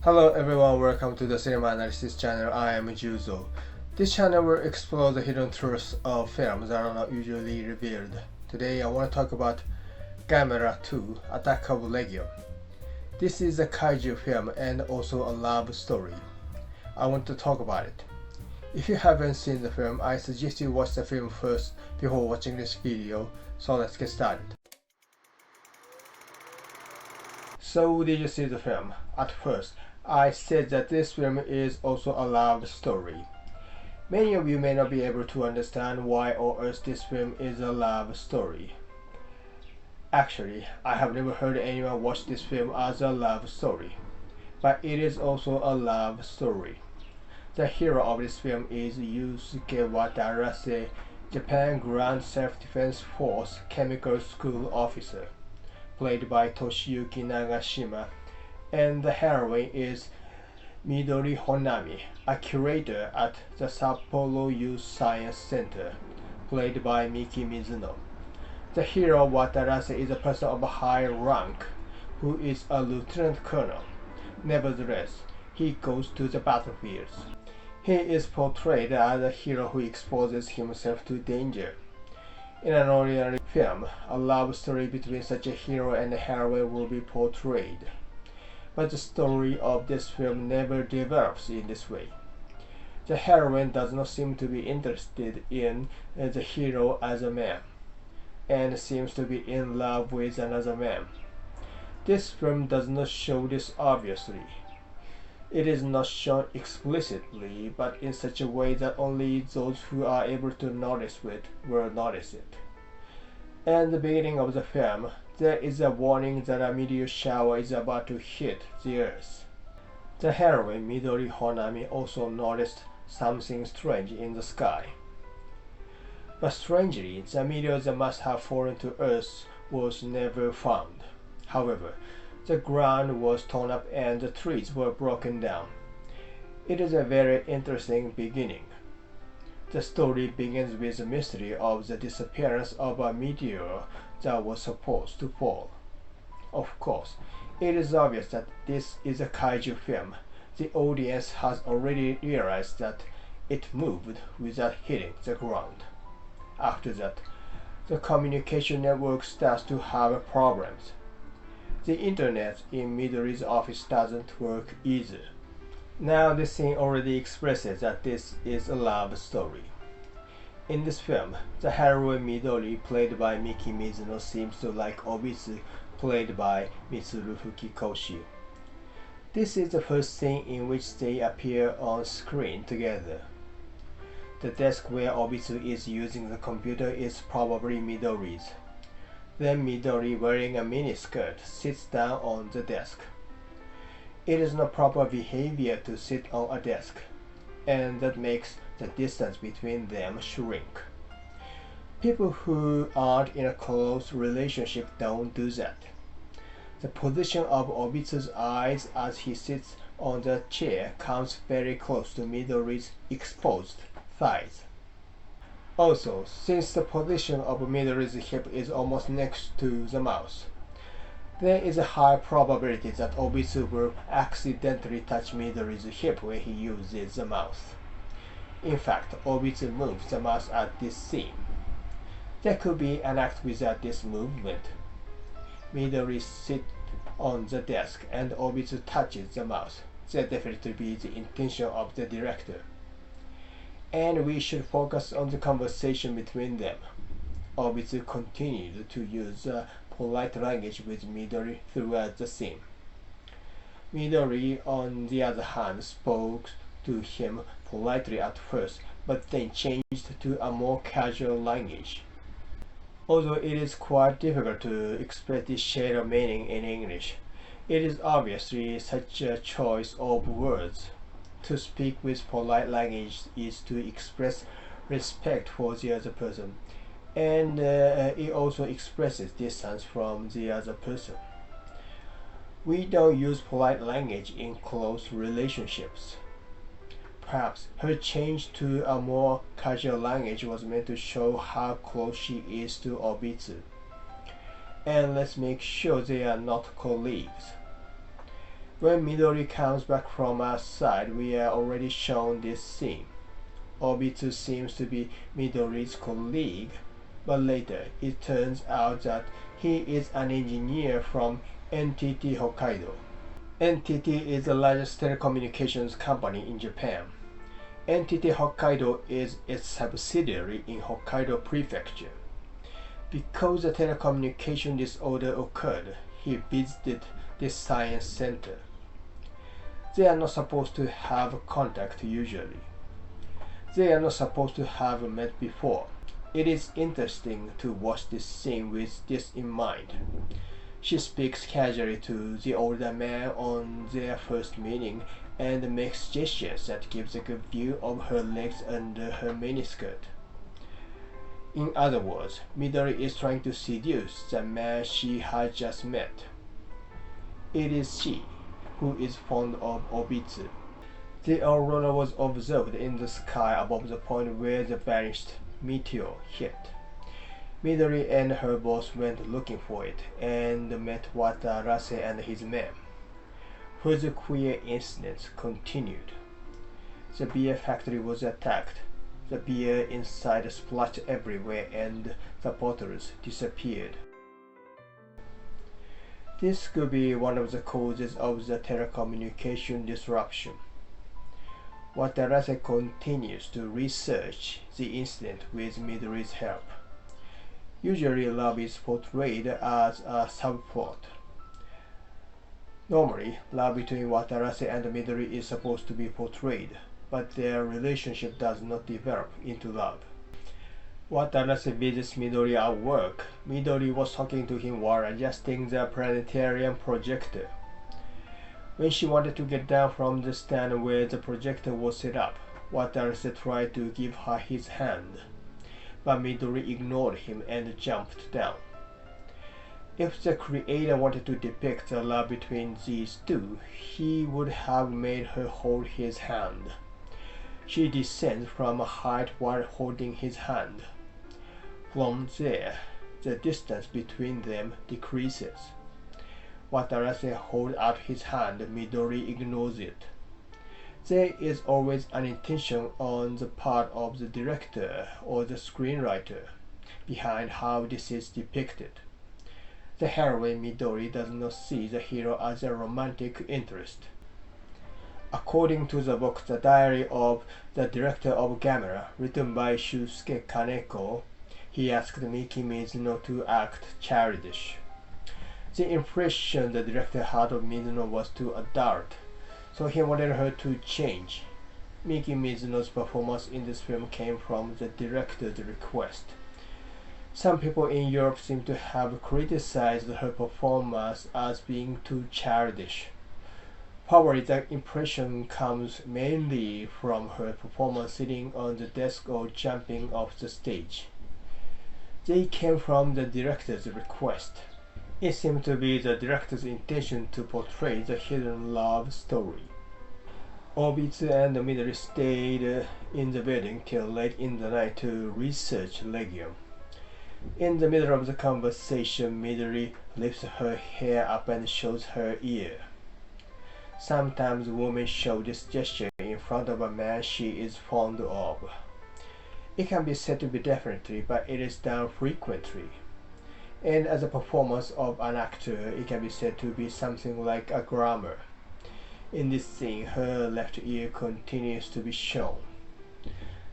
Hello everyone, welcome to the Cinema Analysis channel. I am Juzo. This channel will explore the hidden truths of films that are not usually revealed. Today I want to talk about Gamera 2, Attack of Legion. This is a kaiju film and also a love story. I want to talk about it. If you haven't seen the film, I suggest you watch the film first before watching this video, so let's get started. So did you see the film? At first, I said that this film is also a love story. Many of you may not be able to understand why on earth this film is a love story. Actually, I have never heard anyone watch this film as a love story, but it is also a love story. The hero of this film is Yusuke Watarase, Japan Grand Self-Defense Force Chemical School officer, played by Toshiyuki Nagashima, and the heroine is Midori Honami, a curator at the Sapporo Youth Science Center, played by Miki Mizuno. The hero Watarase is a person of a high rank who is a lieutenant colonel. Nevertheless, he goes to the battlefields. He is portrayed as a hero who exposes himself to danger. In an ordinary film, a love story between such a hero and a heroine will be portrayed. But the story of this film never develops in this way. The heroine does not seem to be interested in the hero as a man, and seems to be in love with another man. This film does not show this obviously. It is not shown explicitly, but in such a way that only those who are able to notice it will notice it. At the beginning of the film, there is a warning that a meteor shower is about to hit the earth. The heroine Midori Honami also noticed something strange in the sky. But strangely, the meteor that must have fallen to earth was never found. However, the ground was torn up and the trees were broken down. It is a very interesting beginning. The story begins with the mystery of the disappearance of a meteor that was supposed to fall. Of course, it is obvious that this is a kaiju film. The audience has already realized that it moved without hitting the ground. After that, the communication network starts to have problems. The internet in Midori's office doesn't work either. Now this scene already expresses that this is a love story. In this film, the heroine Midori, played by Miki Mizuno, seems to like Obitsu, played by Mitsuru Fukikoshi. This is the first scene in which they appear on screen together. The desk where Obitsu is using the computer is probably Midori's. Then Midori, wearing a miniskirt, sits down on the desk. It is not proper behavior to sit on a desk, and that makes the distance between them shrink. People who aren't in a close relationship don't do that. The position of Obitsu's eyes as he sits on the chair comes very close to Midori's exposed thighs. Also, since the position of Midori's hip is almost next to the mouth, there is a high probability that Obitsu will accidentally touch Midori's hip when he uses the mouse. In fact, Obitsu moves the mouse at this scene. There could be an act without this movement. Midori sits on the desk and Obitsu touches the mouse. That definitely be the intention of the director. And we should focus on the conversation between them. Obitsu continued to use polite language with Midori throughout the scene. Midori, on the other hand, spoke to him politely at first, but then changed to a more casual language. Although it is quite difficult to express this shade of meaning in English, it is obviously such a choice of words. To speak with polite language is to express respect for the other person, and it also expresses distance from the other person. We don't use polite language in close relationships. Perhaps her change to a more casual language was meant to show how close she is to Obitsu. And let's make sure they are not colleagues. When Midori comes back from outside, we are already shown this scene. Obitsu seems to be Midori's colleague, but later it turns out that he is an engineer from NTT Hokkaido. NTT is the largest telecommunications company in Japan. NTT Hokkaido is its subsidiary in Hokkaido Prefecture. Because the telecommunication disorder occurred, he visited this science center. They are not supposed to have contact usually. They are not supposed to have met before. It is interesting to watch this scene with this in mind. She speaks casually to the older man on their first meeting and makes gestures that gives a good view of her legs under her miniskirt. In other words, Midori is trying to seduce the man she has just met. It is she who is fond of Obitsu. The aurora was observed in the sky above the point where the vanished meteor hit. Midori and her boss went looking for it and met Watarase and his men. Further queer incidents continued. The beer factory was attacked. The beer inside splashed everywhere and the bottles disappeared. This could be one of the causes of the telecommunication disruption. Watarase continues to research the incident with Midori's help. Usually love is portrayed as a subplot. Normally, love between Watarase and Midori is supposed to be portrayed, but their relationship does not develop into love. Watarase visits Midori at work. Midori was talking to him while adjusting the planetarium projector. When she wanted to get down from the stand where the projector was set up, Watarase tried to give her his hand, but Midori ignored him and jumped down. If the creator wanted to depict the love between these two, he would have made her hold his hand. She descends from a height while holding his hand. From there, the distance between them decreases. Watarase holds out his hand, Midori ignores it. There is always an intention on the part of the director or the screenwriter behind how this is depicted. The heroine Midori does not see the hero as a romantic interest. According to the book The Diary of the Director of Gamera, written by Shusuke Kaneko, he asked Miki Mizuno to act childish. The impression the director had of Mizuno was too adult, so he wanted her to change. Miki Mizuno's performance in this film came from the director's request. Some people in Europe seem to have criticized her performance as being too childish. Probably the impression comes mainly from her performance sitting on the desk or jumping off the stage. They came from the director's request. It seemed to be the director's intention to portray the hidden love story. Obitsu and Midori stayed in the building till late in the night to research Legion. In the middle of the conversation, Midori lifts her hair up and shows her ear. Sometimes women show this gesture in front of a man she is fond of. It can be said to be definitely, but it is done frequently. And as a performance of an actor, it can be said to be something like a glamour. In this scene, her left ear continues to be shown.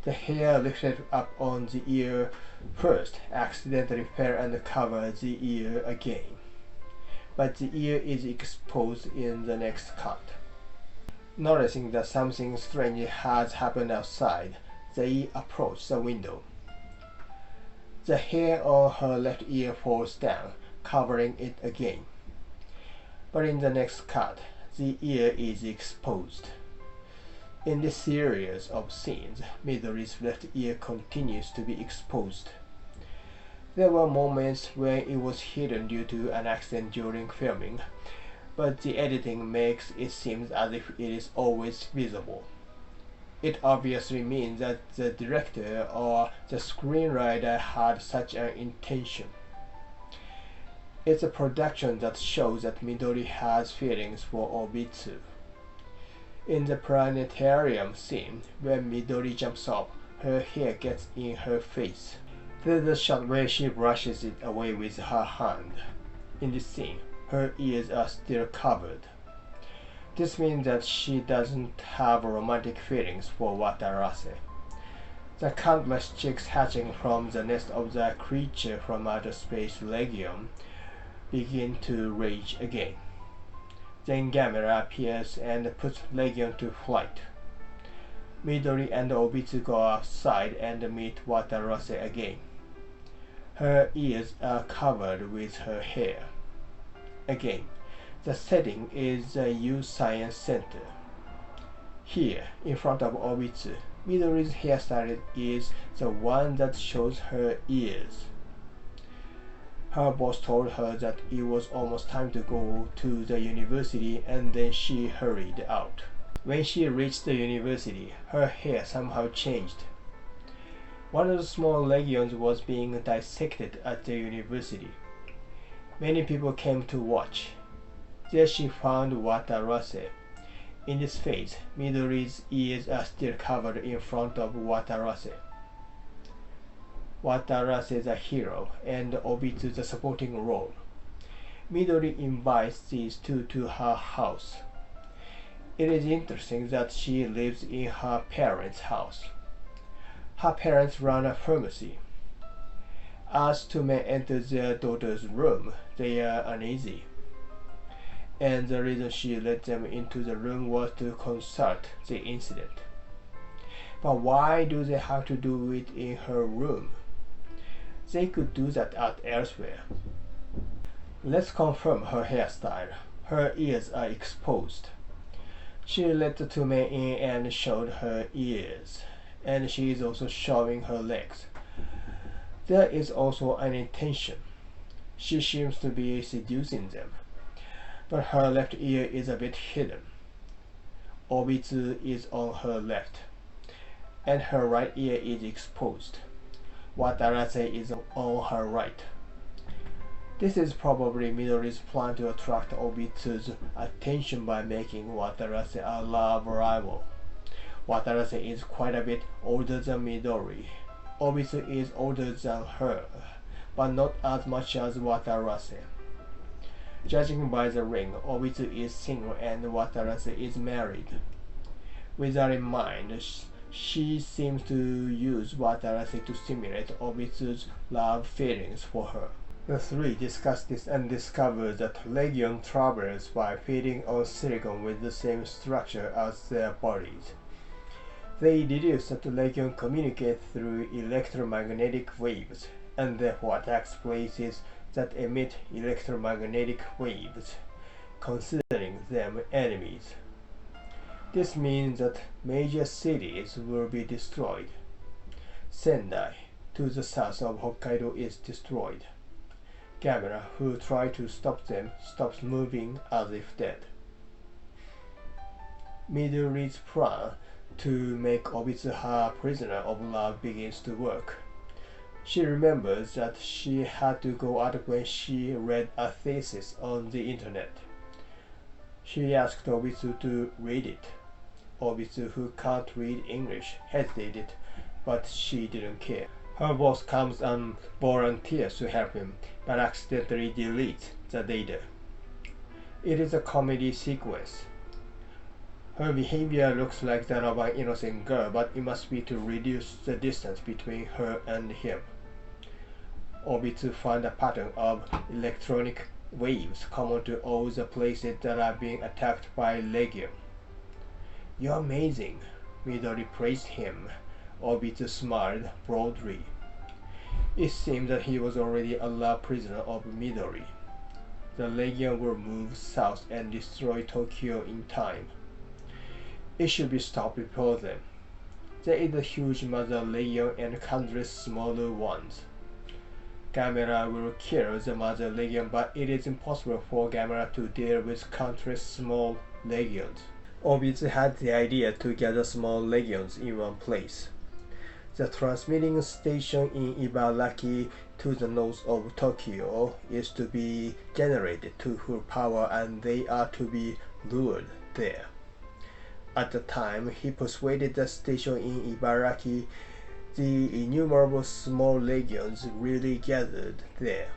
The hair lifted up on the ear first accidentally fell and covered the ear again, but the ear is exposed in the next cut. Noticing that something strange has happened outside, they approach the window. The hair on her left ear falls down, covering it again. But in the next cut, the ear is exposed. In this series of scenes, Midori's left ear continues to be exposed. There were moments when it was hidden due to an accident during filming, but the editing makes it seem as if it is always visible. It obviously means that the director or the screenwriter had such an intention. It's a production that shows that Midori has feelings for Obitsu. In the planetarium scene, when Midori jumps up, her hair gets in her face. There's a shot where she brushes it away with her hand. In this scene, her ears are still covered. This means that she doesn't have romantic feelings for Watarase. The countless chicks hatching from the nest of the creature from outer space Legion begin to rage again. Then Gamera appears and puts Legion to flight. Midori and Obitsu go outside and meet Watarase again. Her ears are covered with her hair. Again, the setting is the youth science center. Here, in front of Obitsu, Midori's hairstyle is the one that shows her ears. Her boss told her that it was almost time to go to the university, and then she hurried out. When she reached the university, her hair somehow changed. One of the small legions was being dissected at the university. Many people came to watch. There she found Watarase. In this phase, Midori's ears are still covered in front of Watarase. Watarase is a hero and Obitsu the supporting role. Midori invites these two to her house. It is interesting that she lives in her parents' house. Her parents run a pharmacy. As two men enter their daughter's room, they are uneasy. And the reason she let them into the room was to consult the incident. But why do they have to do it in her room? They could do that elsewhere. Let's confirm her hairstyle. Her ears are exposed. She let the two men in and showed her ears, and she is also showing her legs. There is also an intention. She seems to be seducing them, but her left ear is a bit hidden. Obitsu is on her left, and her right ear is exposed. Watarase is on her right. This is probably Midori's plan to attract Obitsu's attention by making Watarase a love rival. Watarase is quite a bit older than Midori. Obitsu is older than her, but not as much as Watarase. Judging by the ring, Obitsu is single and Watarase is married. With that in mind, she seems to use Watarase to stimulate Obitsu's love feelings for her. The three discuss this and discover that Legion travels by feeding on silicon with the same structure as their bodies. They deduce that Legion communicate through electromagnetic waves, and therefore attacks places that emit electromagnetic waves, considering them enemies. This means that major cities will be destroyed. Sendai, to the south of Hokkaido, is destroyed. Gamera, who tried to stop them, stops moving as if dead. Midori's plan to make Obitsu her prisoner of love begins to work. She remembers that she had to go out when she read a thesis on the internet. She asked Obitsu to read it. Obitsu, who can't read English, hesitated, but she didn't care. Her boss comes and volunteers to help him, but accidentally deletes the data. It is a comedy sequence. Her behavior looks like that of an innocent girl, but it must be to reduce the distance between her and him. Obitsu finds a pattern of electronic waves common to all the places that are being attacked by Legion. "You're amazing," Midori praised him. Obitsu smiled broadly. It seemed that he was already a love prisoner of Midori. The Legion will move south and destroy Tokyo in time. It should be stopped before then. There is a huge mother Legion and countless smaller ones. Gamera will kill the mother Legion, but it is impossible for Gamera to deal with countless small legions. Obitsu had the idea to gather small legions in one place. The transmitting station in Ibaraki to the north of Tokyo is to be generated to full power, and they are to be lured there. At the time he persuaded the station in Ibaraki, the innumerable small legions really gathered there,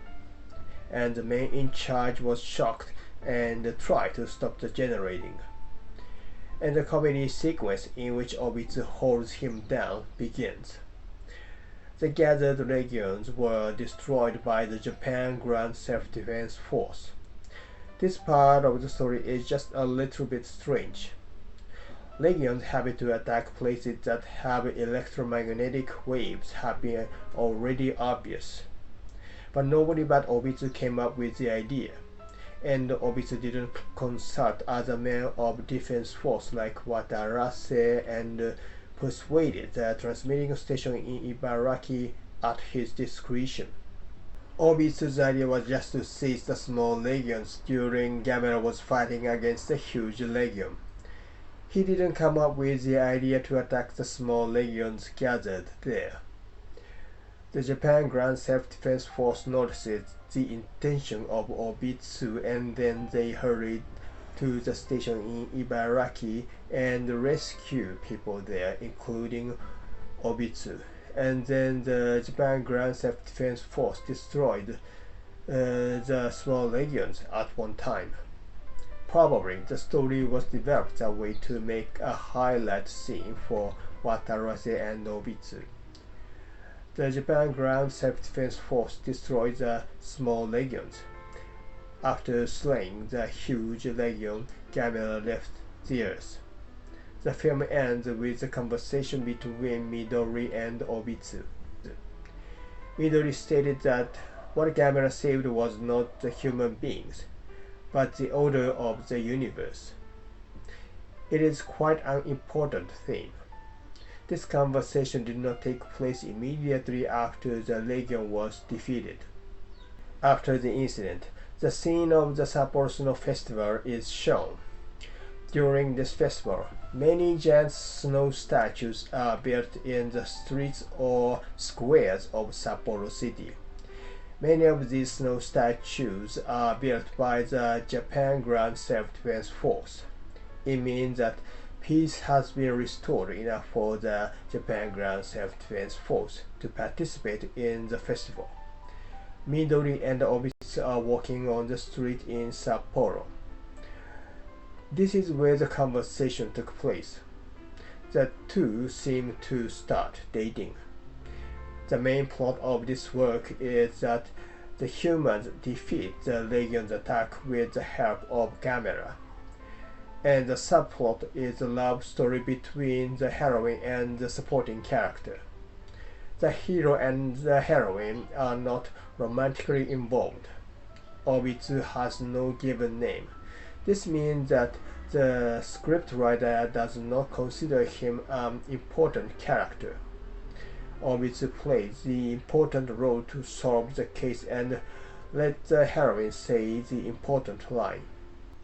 and the man in charge was shocked and tried to stop the generating. And the comedy sequence in which Obitsu holds him down begins. The gathered legions were destroyed by the Japan Ground Self-Defense Force. This part of the story is just a little bit strange. Legions having to attack places that have electromagnetic waves have been already obvious. But nobody but Obitsu came up with the idea, and Obitsu didn't consult other men of defense force like Watarase and persuaded the transmitting station in Ibaraki at his discretion. Obitsu's idea was just to seize the small legions during Gamera was fighting against the huge legion. He didn't come up with the idea to attack the small legions gathered there. The Japan Ground Self-Defense Force notices the intention of Obitsu, and then they hurried to the station in Ibaraki and rescue people there, including Obitsu. And then the Japan Ground Self-Defense Force destroyed the small legions at one time. Probably the story was developed that way to make a highlight scene for Watarase and Obitsu. The Japan Ground Self-Defense Force destroyed the small legions. After slaying the huge legion, Gamera left the Earth. The film ends with a conversation between Midori and Obitsu. Midori stated that what Gamera saved was not the human beings, but the order of the universe. It is quite an important theme. This conversation did not take place immediately after the Legion was defeated. After the incident, the scene of the Sapporo Snow Festival is shown. During this festival, many giant snow statues are built in the streets or squares of Sapporo City. Many of these snow statues are built by the Japan Ground Self-Defense Force. It means that peace has been restored enough for the Japan Ground Self-Defense Force to participate in the festival. Midori and Obitsu are walking on the street in Sapporo. This is where the conversation took place. The two seem to start dating. The main plot of this work is that the humans defeat the Legion's attack with the help of Gamera, and the subplot is a love story between the heroine and the supporting character. The hero and the heroine are not romantically involved. Obitsu has no given name. This means that the scriptwriter does not consider him an important character. Obitsu plays the important role to solve the case and let the heroine say the important line.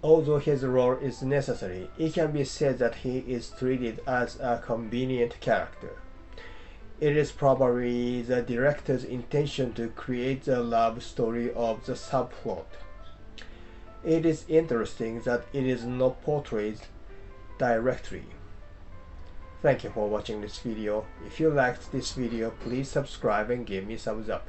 Although his role is necessary, it can be said that he is treated as a convenient character. It is probably the director's intention to create the love story of the subplot. It is interesting that it is not portrayed directly. Thank you for watching this video. If you liked this video, please subscribe and give me thumbs up.